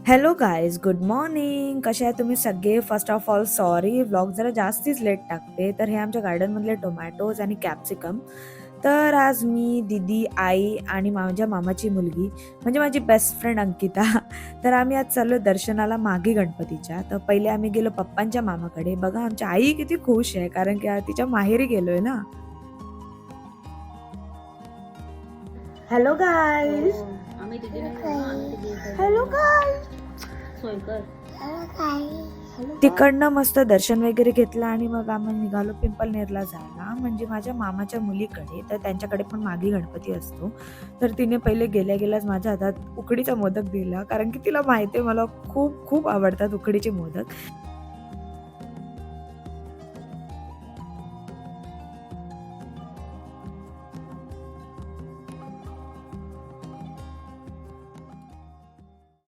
Hello guys, good morning. कसे आहे तुम्ही सगळे? First of all sorry, vlog जरा जास्तीच लेट टाकते. तर हे आमच्या गार्डनमधले टोमॅटोज आणि कॅप्सिकम. तर आज मी, दीदी, आई आणि माझ्या मामाची मुलगी म्हणजे माझी बेस्ट फ्रेंड अंकिता तर आम्ही आज चाललो दर्शनाला मागे गणपतीच्या. तर पहिले आम्ही गेलो पप्पांच्या मामाकडे. बघा आमची आई किती खुश आहे कारण की तिच्या माहेरी गेलोय ना. Hello guys. आम्ही तिथे नाही गेलो ना, आम्ही तिथे हॅलो गाईज. सोयकर. तिकडनं मस्त दर्शन वगैरे घेतलं आणि मग आम्ही निघालो पिंपलनेरला जायला, म्हणजे माझ्या मामाच्या मुलीकडे. तर त्यांच्याकडे पण मागी गणपती असतो. तर तिने पहिले गेल्या गेल्याच माझ्या हातात उकडीचा मोदक दिला कारण की तिला माहिती आहे मला खूप खूप आवडतात उकडीचे मोदक.